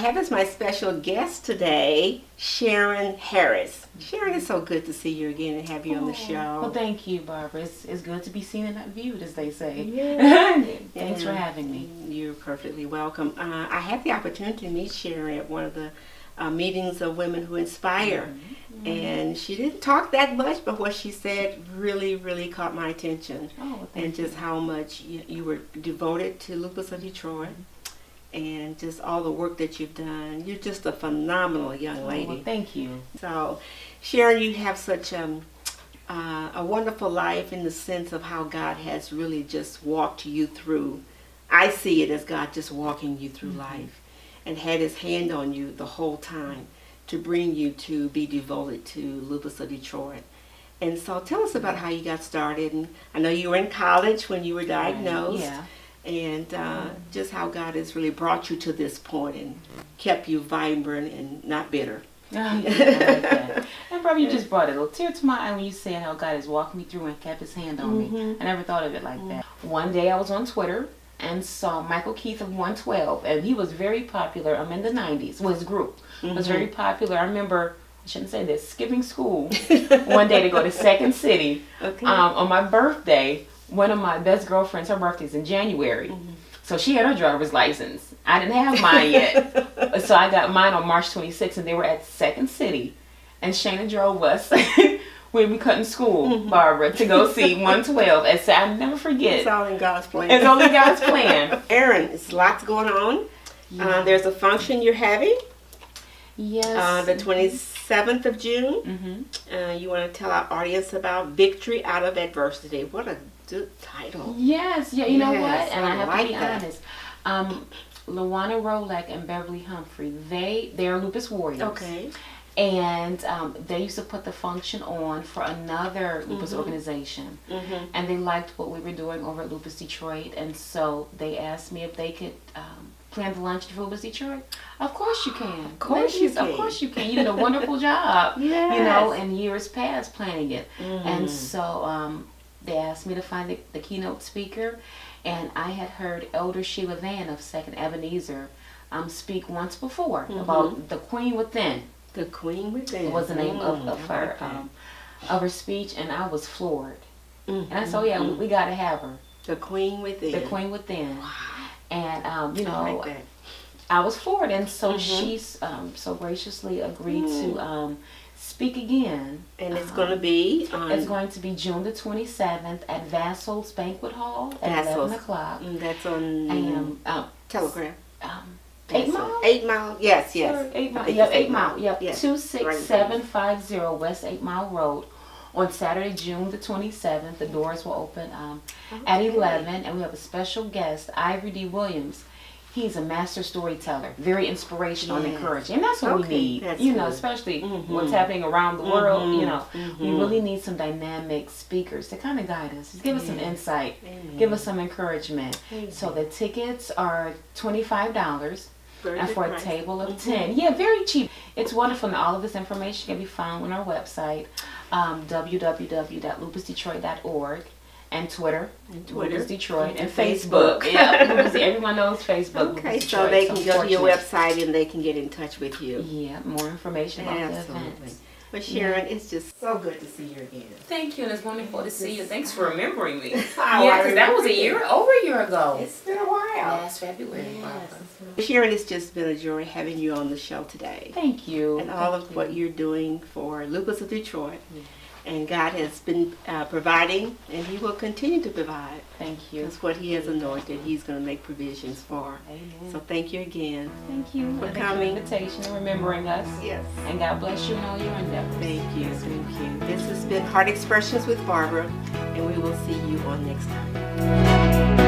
have as my special guest today, Sharon Harris. Sharon, it's so good to see you again and have you on the show. Well, thank you, Barbara. It's good to be seen and not viewed, as they say. Yeah. Thanks for having me. You're perfectly welcome. I had the opportunity to meet Sharon at one of the meetings of Women Who Inspire. And she didn't talk that much, but what she said really, really caught my attention. And just how much you were devoted to Lupus of Detroit. And just all the work that you've done. You're just a phenomenal young lady. Well, thank you. So, Sharon, you have such a wonderful life in the sense of how God has really just walked you through. I see it as God just walking you through life and had his hand on you the whole time to bring you to be devoted to Lupus of Detroit. And so tell us about how you got started. And I know you were in college when you were diagnosed. Yeah. And just how God has really brought you to this point and kept you vibrant and not bitter. I like that. And Barbara, you just brought a little tear to my eye when you said how God has walked me through and kept his hand on me. I never thought of it like that. One day I was on Twitter and saw Michael Keith of 112, and he was very popular. In the 90s. Well, his group was very popular. I remember, I shouldn't say this, skipping school one day to go to Second City. On my birthday. One of my best girlfriends, her birthday's in January. So she had her driver's license. I didn't have mine yet. So I got mine on March 26th, and they were at Second City. And Shana drove us when we cut in school, Barbara, to go see 112. And so I'll never forget. It's all in God's plan. It's all in God's plan. Aaron, it's lots going on. There's a function you're having. Yes. The 27th of June. You want to tell our audience about Victory Out of Adversity. What a good title. Yes. Yeah. You know what? And I have like to be honest. Lawana Rolek and Beverly Humphrey, they're lupus warriors. Okay. And they used to put the function on for another lupus organization. And they liked what we were doing over at Lupus Detroit. And so they asked me if they could plan the lunch for Lupus Detroit. Of course you can. Of course you can. Of course you can. You did a wonderful job. Yes. You know, in years past planning it. And so they asked me to find the keynote speaker. And I had heard Elder Sheila Van of Second Ebenezer speak once before about the Queen Within. The Queen Within was the name of her speech, and I was floored. And I said, yeah, we got to have her. The Queen Within. The Queen Within. Wow. And, you know, I like that. I was floored. And so she so graciously agreed to speak again. And it's going to be on... It's going to be June the 27th at Vassal's Banquet Hall at 11 o'clock. That's on Telegraph. 8 Mile? 8 Mile, yes. Sure, 8 Mile. Yep, 8 Mile. Yep, yes. 26750 West 8 Mile Road. On Saturday, June the 27th, the doors will open at 11, and we have a special guest, Ivory D. Williams. He's a master storyteller, very inspirational and encouraging, and that's what we need. That's you know, good. Especially what's happening around the world. You know, we really need some dynamic speakers to kind of guide us, just give us some insight, give us some encouragement. So the tickets are $25. And for a table of 10. Yeah, very cheap. It's wonderful. And all of this information can be found on our website, www.lupusdetroit.org, and Twitter, Lupus Detroit, and Facebook. Yeah, everyone knows Facebook. Okay, so they can go to your website and they can get in touch with you. Yeah, more information about the event. But Sharon, it's just so good to see you again. Thank you, and it's wonderful to see you. Thanks for remembering me. Yeah, because that was over a year ago. It's been a while. Last February. Sharon, it's just been a joy having you on the show today. Thank you. And all of what you're doing for Lupus of Detroit. And God has been providing, and He will continue to provide. Thank you. That's what He has anointed. He's going to make provisions for. Amen. So thank you again. Thank you for the coming. invitation and remembering us. Yes. And God bless you in all your endeavors. Thank you. Thank you. This has been Heart Expressions with Barbara, and we will see you on next time.